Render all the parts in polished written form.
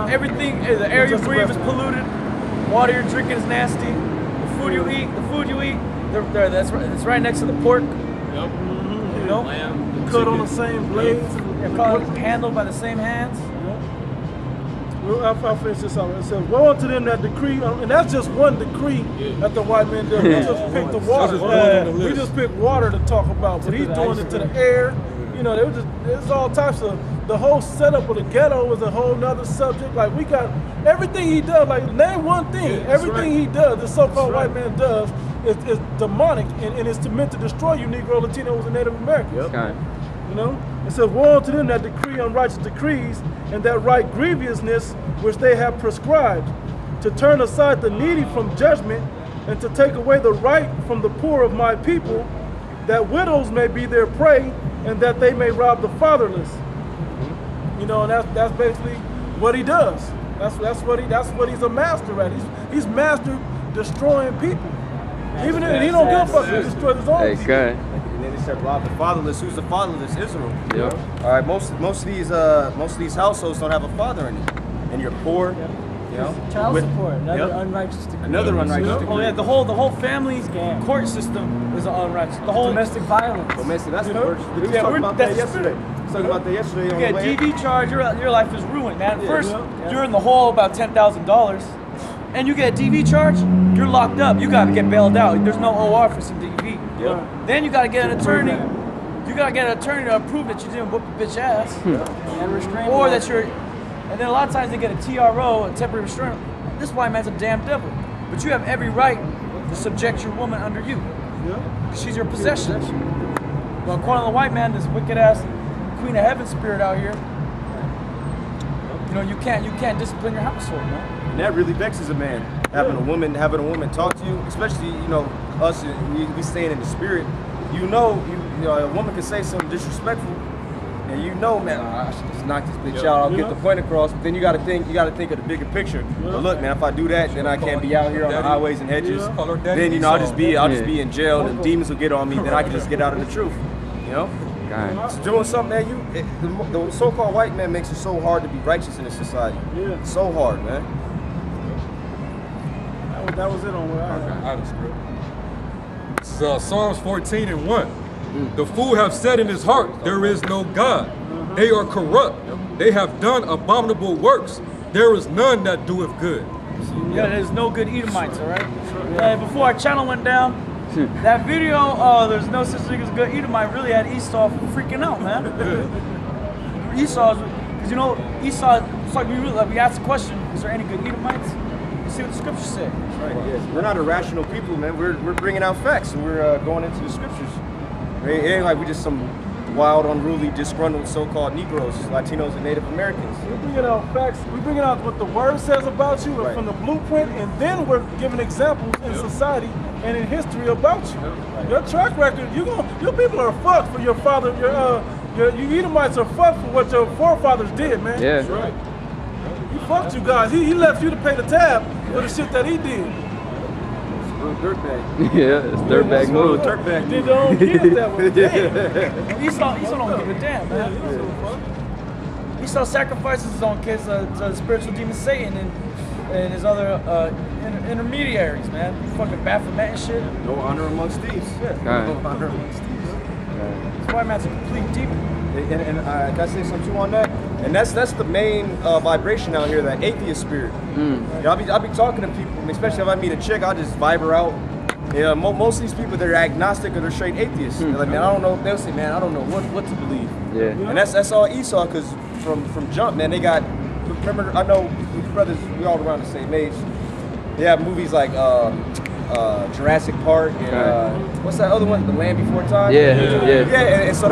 Everything, the air you breathe is polluted. Water you're drinking is nasty. The food you eat, that's right next to the pork. Yep. You know, lamb, cut on the same blades. Handled by the same hands. Well, I'll finish this out. It says, woe unto them that decree, and that's just one decree that the white man does. He just picked the water. He just picked water to talk about, but he's doing it to the air. You know, there's all types of, the whole setup of the ghetto is a whole nother subject. Like, we got everything he does, like, name one thing. Everything he does, the so-called white man does, is demonic, and it's meant to destroy you Negro, Latinos, and Native Americans. Okay. You know? It says, woe unto them that decree unrighteous decrees, and that write grievousness which they have prescribed, to turn aside the needy from judgment, and to take away the right from the poor of my people, that widows may be their prey, and that they may rob the fatherless. You know, and that's basically what he does. That's what he's a master at. He's mastered destroying people. Even if he don't give a fuck, he destroys his own people. Okay. And then they said rob the fatherless. Who's the fatherless? Israel. Yep. All right, most of these households don't have a father in it, and you're poor. You know, Child support, another unrighteous decree. Another unrighteous decree. Oh yeah, the whole family court system is unrighteous. The whole domestic violence. Domestic, that's the You know? worst. We were talking about that yesterday. We were talking about that yesterday. You get a DV charge, your life is ruined, man. First, you're in the hole about $10,000, and you get a DV charge, you're locked up. You gotta get bailed out. There's no OR for some DV. Yep. Then you gotta get an attorney. You gotta get an attorney to prove that you didn't whoop a bitch ass, and restrain, or that you're. And then a lot of times they get a TRO, a temporary restraint. This white man's a damn devil, but you have every right to subject your woman under you. She's your possession. Well, according to the white man, this wicked ass Queen of Heaven spirit out here, you know, you can't discipline your household, man. And that really vexes a man. Having a woman talk to you, especially us, we staying in the spirit. You know, a woman can say something disrespectful, and man, I should just knock this bitch out. I'll get the point across. But then you got to think of the bigger picture. But look, man, if I do that, then I can't be out here on the highways and hedges. Then I'll just be in jail. And demons will get on me. Then I can just get out of the truth. You know. It's doing something, man. The so-called white man makes it so hard to be righteous in this society. Yeah. So hard, man. That was it on where I This is Psalms 14:1. The fool have said in his heart, there is no God. They are corrupt. They have done abominable works. There is none that doeth good. Yeah, there's no good Edomites, all right? Before our channel went down, that video, there's no such thing as good Edomite, really had Esau freaking out, man. Esau, because Esau, it's like we asked the question, is there any good Edomites? You see what the scriptures say. Right, yes. We're not irrational people, man. We're bringing out facts, and we're going into the scriptures. It ain't like we just some wild, unruly, disgruntled so-called Negroes, Latinos, and Native Americans. We're bringing out facts. We're bringing out what the word says about you from the blueprint, and then we're giving examples in society and in history about you. Your track record, your people are fucked for your father. You Edomites are fucked for what your forefathers did, man. Yeah. That's right. He fucked you guys. He left you to pay the tab for the shit that he did. Dirtbag. Yeah, it's dirtbag move. Dirtbag. Did their own kids that way. Damn. Esau don't give a damn, man. Esau sacrifices his own kids to the spiritual demon Satan and his other intermediaries, man. Fucking Baphomet and shit. No honor amongst thieves. No honor amongst thieves. This white man's a complete demon. And can I say something too on that? And that's the main vibration out here, that atheist spirit. I'll be talking to people, especially if I meet a chick, I'll just vibe her out. Yeah, most of these people, they're agnostic or they're straight atheists. They're like, man, I don't know. They'll say, man, I don't know what to believe. Yeah. And that's all Esau, because from jump, man, they got. Remember, I know these brothers, we all around the same age. They have movies like Jurassic Park and what's that other one? The Land Before Time. Yeah. And so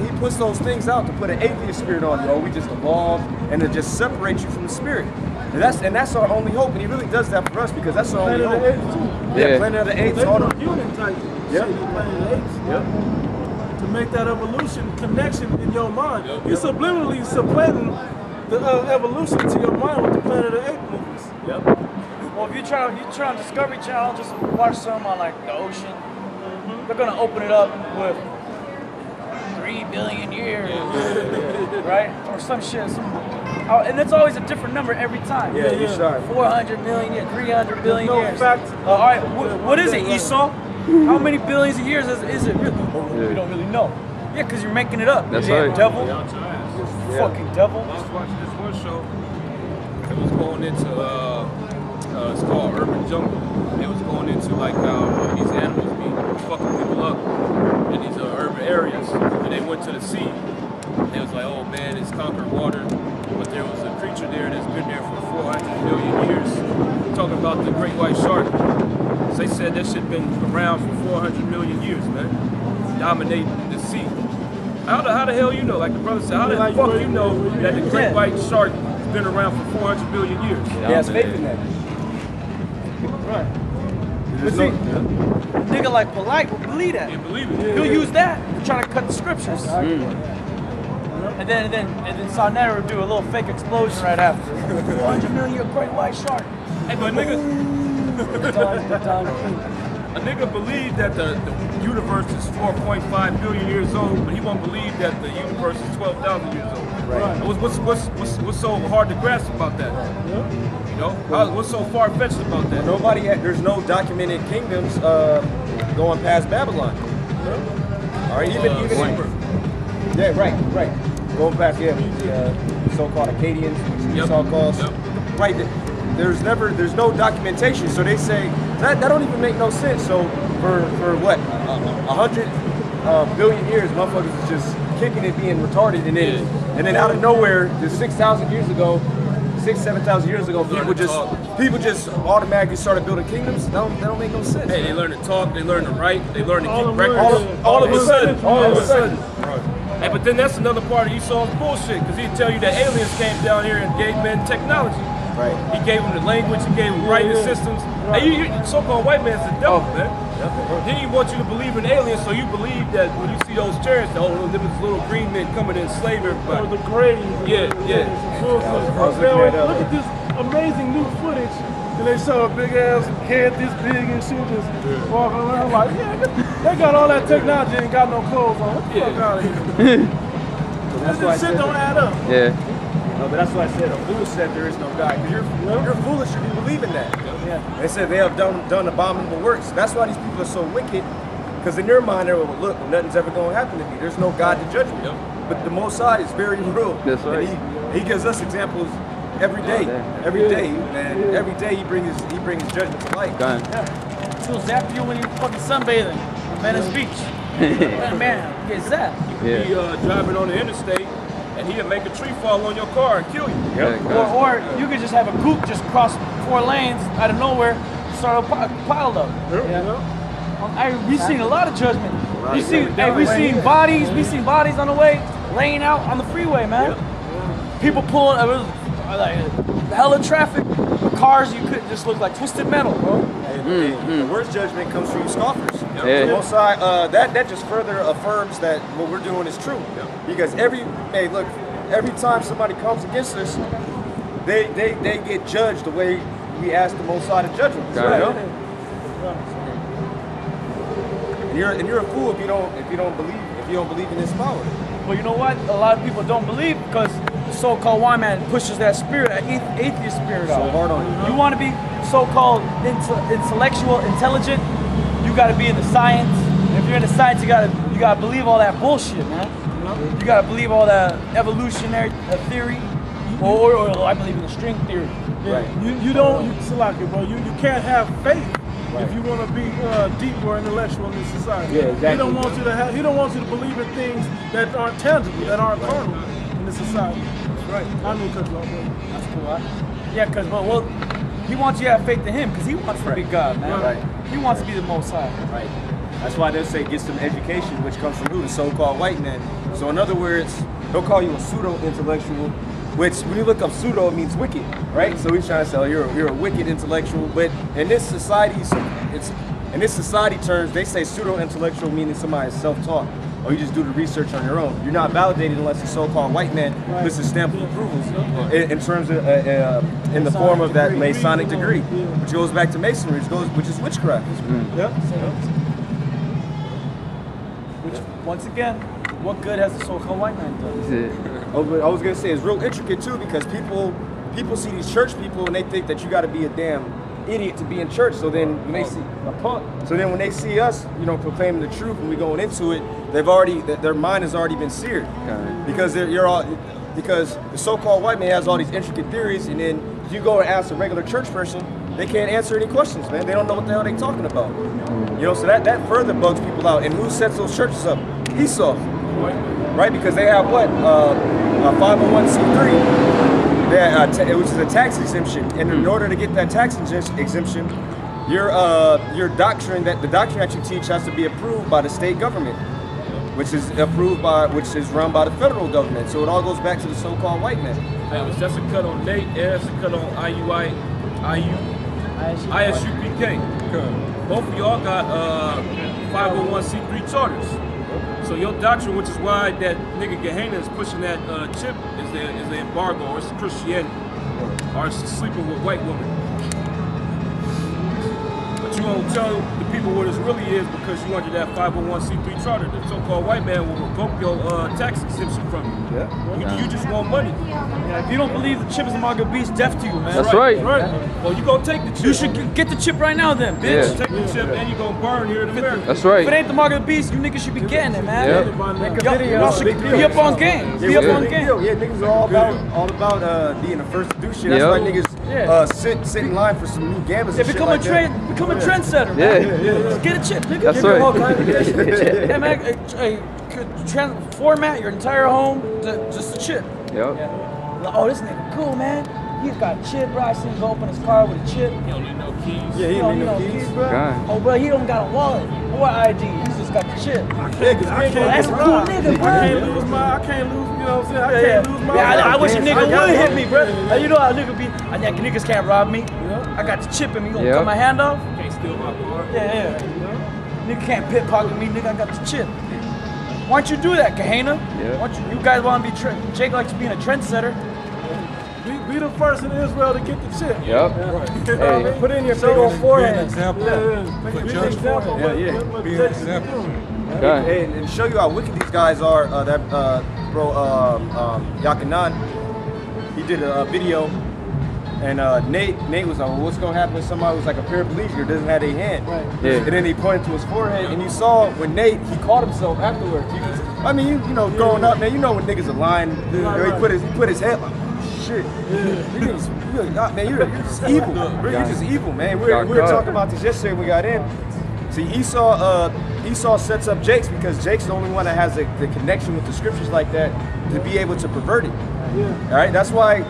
he puts those things out to put an atheist spirit on you. We just evolved, and to just separate you from the spirit. And that's our only hope. And he really does that for us, because that's our only hope. Yeah, Planet of the Apes. All the human type shit. Planet of the Apes. Yep. To make that evolution connection in your mind, you're subliminally supplanting the evolution to your mind with the Planet of the Apes movies. Yep. Well, if you try on Discovery Channel, just watch some on like the ocean. They're gonna open it up with 3 billion years, right? Or some shit. And it's always a different number every time. Yeah, you're sharp. 400 million years, 300 billion No years. fact. All right, what is it, Esau? How many billions of years is it really? We don't really know. Yeah, because you're making it up. That's Damn right. devil. Fucking devil. I was watching this one show. It was going into it's called Urban Jungle. It was going into like how these animals be fucking people up in these urban areas. And they went to the sea. And it was like, oh man, it's conquered water. But there was a creature there that's been there for 400 million years. Talking about the great white shark. So they said that shit been around for 400 million years, man. Dominating the sea. How the hell you know? Like the brother said, how the fuck you know that the great white shark has been around for 400 billion years? He has faith in that. Right. There's But see, nigga like Polite will believe that. You believe it? He'll use that to try to cut the scriptures. And then Sarnetta will do a little fake explosion right after. 400 million great white shark. Hey, but nigga, a nigga believe that the universe is 4.5 billion years old, but he won't believe that the universe is 12,000 years old. Right. What's so hard to grasp about that? You know, what's so far-fetched about that? There's no documented kingdoms going past Babylon. All right, even yeah, right. Going past the so-called Akkadians, which Esau calls. Right. There's no documentation, so they say that don't even make no sense. So for what 100 billion years, motherfuckers is just kicking it, being retarded, and then out of nowhere, just 7,000 years ago, people just automatically started building kingdoms. That don't make no sense. Hey, they learn to talk, they learn to write, they learn to keep records. All of a sudden. Hey, but then that's another part of Esau's bullshit, because he'd tell you that aliens came down here and gave men technology. Right. He gave them the language, he gave them writing systems. Hey, you so-called white man's the devil, man. Then he wants you to believe in aliens, so you believe that when you see those chariots, there was little green men coming in and slave everybody. The grave. Yeah. Look at this amazing new footage. And they show a big ass head this big and shit just walking around like, they got all that technology and got no clothes on. What the fuck out of here? This shit don't add up. Yeah. No, but that's why I said a fool said there is no God. You're foolish if you believe in that. They said they have done abominable works. That's why these people are so wicked, because in their mind they're like, look, nothing's ever going to happen to me. There's no God to judge me. But the Most High is very real. That's right. And he gives us examples every day. Every day, man. Every day he brings his judgment to light. He'll zap you when you're fucking sunbathing in Venice Beach. Man, what is that? You could be driving on the interstate, and he'll make a tree fall on your car and kill you. Or you could just have a group just cross 4 lanes out of nowhere, start a pile up. We've seen a lot of judgment. We seen bodies on the way, laying out on the freeway, man. People pulling, it was like hella traffic. Cars, you could just look like twisted metal, bro. The worst judgment comes from you scoffers. Yeah. Most that just further affirms that what we're doing is true. Because every time somebody comes against us, they get judged the way we ask the Most High to judge them. And you're a fool if you don't believe in His power. But you know what? A lot of people don't believe because the so-called white man pushes that spirit, that atheist spirit out. So hard on you. You want to be so-called intellectual, intelligent, you got to be in the science. And if you're in the science, you gotta believe all that bullshit, man. You gotta believe all that evolutionary theory, or I believe in the string theory. Right. You can't have faith if you want to be deep or intellectual in this society. Yeah, exactly. He don't want you to believe in things that aren't tangible, that aren't carnal in this society. That's right. I knew cut you off, brother. That's cool, huh? Yeah, because he wants you to have faith in him because he wants to be God, man. Right. He wants to be the Most High. Right. That's why they'll say get some education, which comes from who? The so-called white man. So in other words, they'll call you a pseudo-intellectual, which when you look up pseudo, it means wicked, right? So he's trying to say, oh, you're a wicked intellectual. But in this society, terms, they say pseudo-intellectual meaning somebody is self-taught, or you just do the research on your own. You're not validated unless the so-called white man lists a stamp of approval in terms of in the form of that Masonic degree, which goes back to Masonry, which is witchcraft. Which, once again, what good has the so-called white man done? I was gonna say it's real intricate too, because people see these church people and they think that you got to be a damn idiot to be in church. So then when they see a punk, so then when they see us, you know, proclaiming the truth and we going into it, their mind has already been seared, because because the so-called white man has all these intricate theories, and then you go and ask a regular church person, they can't answer any questions, man. They don't know what the hell they're talking about. You know, so that further bugs people out. And who sets those churches up? Esau, right? Because they have what? A 501c3, which is a tax exemption. And in order to get that tax exemption, your doctrine, the doctrine that you teach has to be approved by the state government, which is run by the federal government. So it all goes back to the so-called white man. That's a cut on Nate, and that's a cut on ISUPK. Both of y'all got 501c3 charters. So your doctrine, which is why that nigga Gehenna is pushing that chip, is the embargo, or it's Christianity, or it's sleeping with white women. But you won't tell the people what it really is, because you under that 501c3 charter. The so-called white man will revoke your tax exemption from you. You just want money. Yeah, if you don't believe the chip is the mark of the beast, deaf to you, man. That's right. Well, you gonna take the chip. You should get the chip right now, then, bitch. Yeah. Take the chip and you gonna burn here in America. That's right. If it ain't the mark of the beast, you niggas should be getting it, man. Yep. Y'all should be up on game. Be up on game. Yeah, niggas are all about being the first to do shit. That's why niggas sit in line for some new gambas. Yeah, become a trendsetter, man. Just get a chip, nigga. That's Get right. all kinds of shit. Yeah, man. Format your entire home to just a chip. Yep. Oh, this nigga cool, man. He's got a chip, bro. I seen him go open his car with a chip. You don't need no keys. Yeah, he don't need no keys, bro. God. Oh, bro, he don't got a wallet or ID. He's just got the chip. That's a cool nigga, bro. I can't lose, you know what I'm saying? I can't lose my I life. wish a nigga would hit me, bro. You know how nigga be? Niggas can't rob me. I got the chip in me. You gonna cut my hand off? Can't steal my car. Yeah. Nigga can't pickpocket me, nigga. I got the chip. Why don't you do that, Gehenna? Yeah. Why don't you guys want to be Jake likes being a trendsetter. Be the first in Israel to get the chip. Yep. Hey. Put in your big old Be an forehead. example. Be For an judge. example. Yeah, yeah. Be an example. Okay. And show you how wicked these guys are. Yakanan, he did a video, and Nate was like, well, what's gonna happen if somebody who's like a paraplegic or doesn't have a hand? Right. Yeah. And then he pointed to his forehead, and you saw when Nate, he caught himself afterwards. You know, growing up, man, you know when niggas are lying. You know, he put his head like, shit. You're just evil. You're just evil, man. We were talking about this yesterday when we got in. See, Esau sets up Jake's because Jake's the only one that has the connection with the scriptures like that to be able to pervert it. All right, that's why,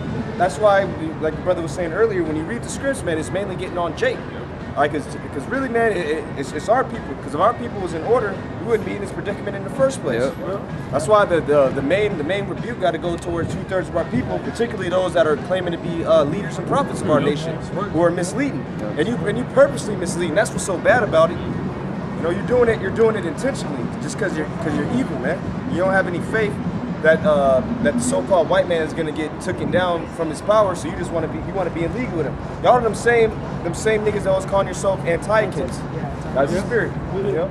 like the brother was saying earlier, when you read the scripts, man, it's mainly getting on Jake. All right, because really, man, it's our people. Because if our people was in order, we wouldn't be in this predicament in the first place. Yep. That's why the main rebuke got to go towards 2/3 of our people, particularly those that are claiming to be leaders and prophets of our nation, who are misleading. And you purposely misleading. That's what's so bad about it. You know, you're doing it intentionally, just because you're evil, man. You don't have any faith that the so-called white man is gonna get taken down from his power, so you want to be in league with him. Y'all are them same niggas that was calling yourself anti-kids. That's the spirit. You know?